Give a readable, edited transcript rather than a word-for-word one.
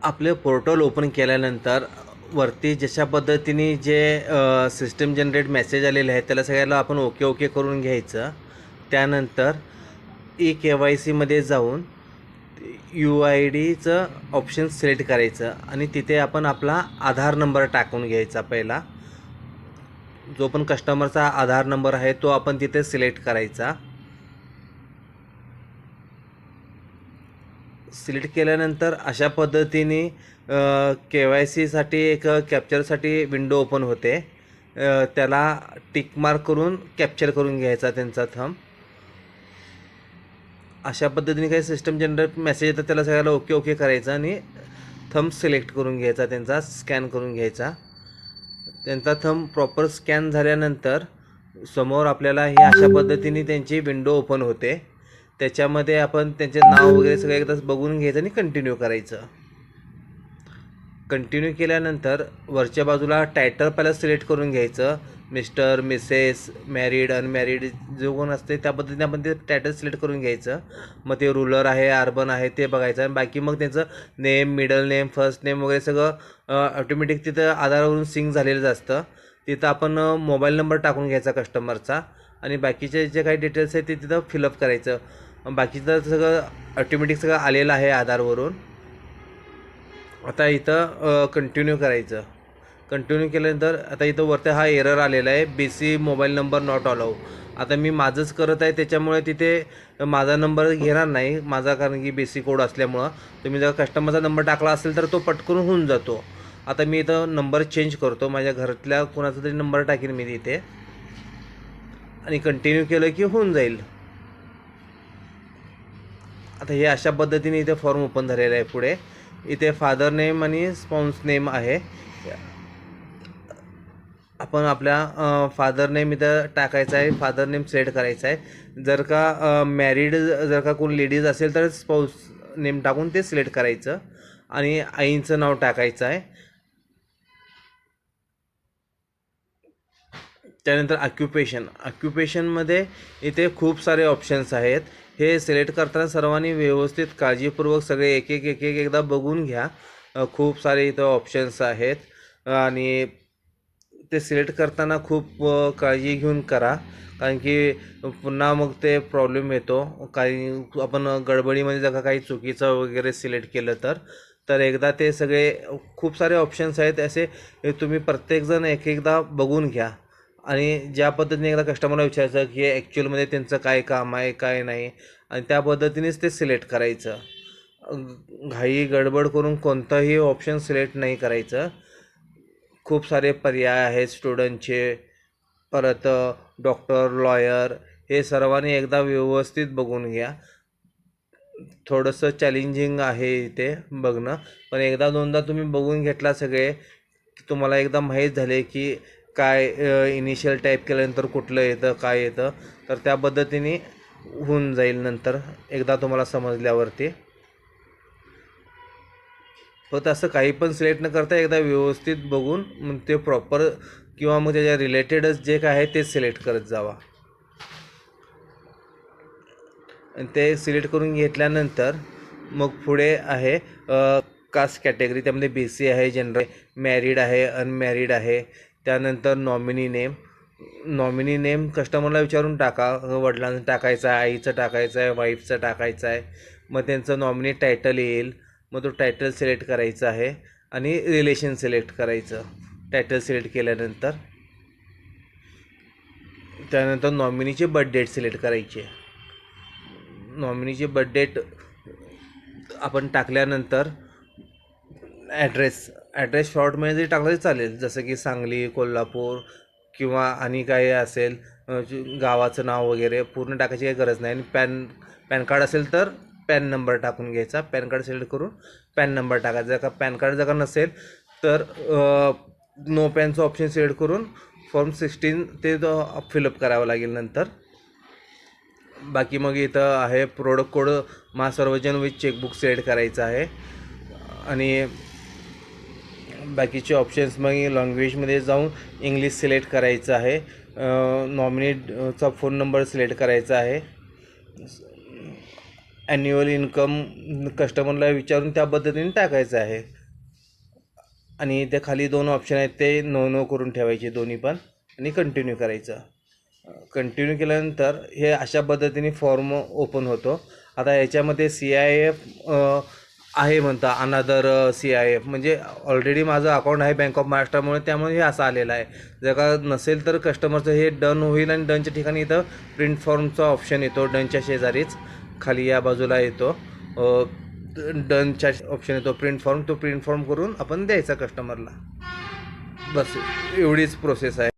आपले portal open केल्यानंतर वरती जशा पद्धतीने जे सिस्टम जनरेट मेसेज आलेले आहेत त्याला सगळ्याला आपण ओके ओके करून घ्यायचं. त्यानंतर KYCमध्ये जाऊन UIDचं ऑप्शन सिलेक्ट करायचं आणि तिथे आपण आपला आधार नंबर टाकून घ्यायचा. पहिला जो पण कस्टमरचा आधार नंबर आहे तो आपण तिथे सिलेक्ट करायचा. सिलेक्ट केल्यानंतर अशा पद्धतीने KYCसाठी एक कॅप्चरसाठी विंडो ओपन होते. त्याला टिक मार्क करून कॅप्चर करून घ्यायचा त्यांचा थंब. अशा पद्धतीने काही सिस्टम जनरेट मेसेज येतात त्याला सगळ्याला ओके ओके करायचं आणि थंब सिलेक्ट करून घ्यायचा, त्यांचा स्कॅन करून घ्यायचा. त्यांचा थंब प्रॉपर स्कॅन झाल्यानंतर समोर आपल्याला ही अशा पद्धतीने त्यांची विंडो ओपन होते. त्याच्यामध्ये आपण त्यांचे नाव वगैरे सगळं एकदाच बघून घ्यायचं आणि कंटिन्यू करायचं. कंटिन्यू केल्यानंतर वरच्या बाजूला टायटल पहिला सिलेक्ट करून घ्यायचं. मिस्टर, मिसेस, मॅरिड, अनमॅरिड जो कोण असते त्या पद्धतीने आपण ते टायटल सिलेक्ट करून घ्यायचं. मग ते रुरल आहे, अर्बन आहे ते बघायचं आणि बाकी मग त्यांचं name, middle name, first name वगैरे सगळं ऑटोमॅटिक तिथं आधारावरून सिंक झालेलं असतं. तिथं आपण मोबाईल नंबर टाकून घ्यायचा कस्टमरचा आणि बाकीचे जे काही डिटेल्स आहेत ते तिथं फिलअप करायचं. बाकीचं सगळं ऑटोमॅटिक सगळं आलेलं आहे आधारवरून. आता इथं कंटिन्यू करायचं. कंटिन्यू केल्यानंतर आता इथं वरती हा एरर आलेला आहे, BC mobile number not allow. आता मी माझंच करत आहे त्याच्यामुळे तिथे माझा नंबर घेणार नाही माझा, कारण की BC कोड असल्यामुळं. तुम्ही जर कस्टमरचा नंबर टाकला असेल तर तो पटकन होऊन जातो. आता मी इथं नंबर चेंज करतो, माझ्या घरातल्या कोणाचा तरी नंबर टाकेन मी तिथे आणि कंटिन्यू केलं की होऊन जाईल. आता हे अशा पद्धतीने इथे फॉर्म ओपन झालेला आहे. पुढे इथे फादर नेम आणि स्पाउस नेम आहे. आपण आपल्या फादर नेम इथं टाकायचं आहे, फादर नेम सिलेक्ट करायचं आहे. जर का मॅरिड जर का कोण लेडीज असेल तर स्पाउस नेम टाकून ते सिलेक्ट करायचं आणि आईंचं नाव टाकायचं आहे. त्यानंतर ऑक्युपेशनमध्ये इथे खूप सारे ऑप्शन्स आहेत. हे सिलेक्ट करताना सर्वांनी व्यवस्थित काळजीपूर्वक सगळे एक एकदा बघून घ्या. खूप सारे इथं ऑप्शन्स आहेत आणि ते सिलेक्ट करताना खूप काळजी घेऊन करा, कारण की पुन्हा मग ते प्रॉब्लेम येतो. काही आपण गडबडीमध्ये जर का काही चुकीचं वगैरे सिलेक्ट केलं तर एकदा ते सगळे खूप सारे ऑप्शन्स आहेत असे तुम्ही प्रत्येकजण एकदा बघून घ्या आणि ज्या पद्धतीने एकदा कस्टमरला विचारायचं की ॲक्च्युअलमध्ये त्यांचं काय काम आहे काय नाही आणि त्या पद्धतीनेच ते सिलेक्ट करायचं. घाई गडबड करून कोणताही ऑप्शन सिलेक्ट नाही करायचं. खूप सारे पर्याय आहेत स्टुडंटचे, परत डॉक्टर, लॉयर, हे सर्वांनी एकदा व्यवस्थित बघून घ्या. थोडंसं चॅलेंजिंग आहे इथे बघणं, पण एकदा दोनदा तुम्ही बघून घेतला सगळे तुम्हाला एकदा माहीत झाले की काय इनिशियल टाईप केल्यानंतर कुठलं येतं काय येतं, तर त्या पद्धतीने होऊन जाईल नंतर एकदा तुम्हाला समजल्यावरती. फक्त असं काही पण सिलेक्ट न करता एकदा व्यवस्थित बघून मग ते प्रॉपर किंवा मग त्याच्या रिलेटेडच जे काय आहे ते सिलेक्ट करत जावा. आणि ते सिलेक्ट करून घेतल्यानंतर मग पुढे आहे कास्ट कॅटेगरी. त्यामध्ये BC आहे, जनरल, मॅरिड आहे, अनमॅरिड आहे. त्यानंतर नॉमिनी नेम कस्टमरला विचारून टाका. वडिलांचं टाकायचं आहे, आईचं टाकायचं आहे, वाईफचं टाकायचं आहे. मग त्यांचं नॉमिनी टायटल येईल. मग तो टायटल सिलेक्ट करायचा आहे आणि रिलेशन सिलेक्ट करायचं. टायटल सिलेक्ट केल्यानंतर त्यानंतर नॉमिनीची बर्थ डेट सिलेक्ट करायची. नॉमिनीची बर्थ डेट आपण टाकल्यानंतर ॲड्रेस शॉर्टमध्ये जरी टाकलं तरी चालेल, जसं की सांगली, कोल्हापूर किंवा आणि काही असेल गावाचं नाव वगैरे पूर्ण टाकायची काही गरज नाही. आणि पॅन कार्ड असेल तर पॅन नंबर टाकून घ्यायचा. पॅन कार्ड सिलेक्ट करून पॅन नंबर टाकायचा. जर का पॅन कार्ड जर का नसेल तर नो पॅनचं ऑप्शन सिलेक्ट करून फॉर्म 16 ते फिलअप करावं लागेल नंतर. बाकी मग इथं आहे प्रोडक्ट कोड महासर्वजन विथ चेकबुक सिलेक्ट करायचं आहे आणि बाकीचे ऑप्शन्स मग लँग्वेजमध्ये जाऊन इंग्लिश सिलेक्ट करायचं आहे. नॉमिनीचा फोन नंबर सिलेक्ट करायचा आहे. ॲन्युअल इन्कम कस्टमरला विचारून त्या पद्धतीने टाकायचं आहे. आणि ते खाली 2 ऑप्शन आहेत, ते नो करून ठेवायचे दोन्ही पण आणि कंटिन्यू करायचं. कंटिन्यू केल्यानंतर हे अशा पद्धतीने फॉर्म ओपन होतो. आता याच्यामध्ये CIF आहे म्हणता, अनादर CIF म्हणजे ऑलरेडी माझं अकाउंट आहे बँक ऑफ महाराष्ट्रामुळे, त्यामुळे हे असं आलेलं आहे. जर का नसेल तर कस्टमरचं हे डन होईल आणि डनच्या ठिकाणी इथं प्रिंट फॉर्मचा ऑप्शन येतो. डनच्या शेजारीच खाली या बाजूला येतो डनच्या ऑप्शन येतो प्रिंट फॉर्म. तो प्रिंट फॉर्म करून आपण द्यायचा कस्टमरला. बस एवढीच प्रोसेस आहे.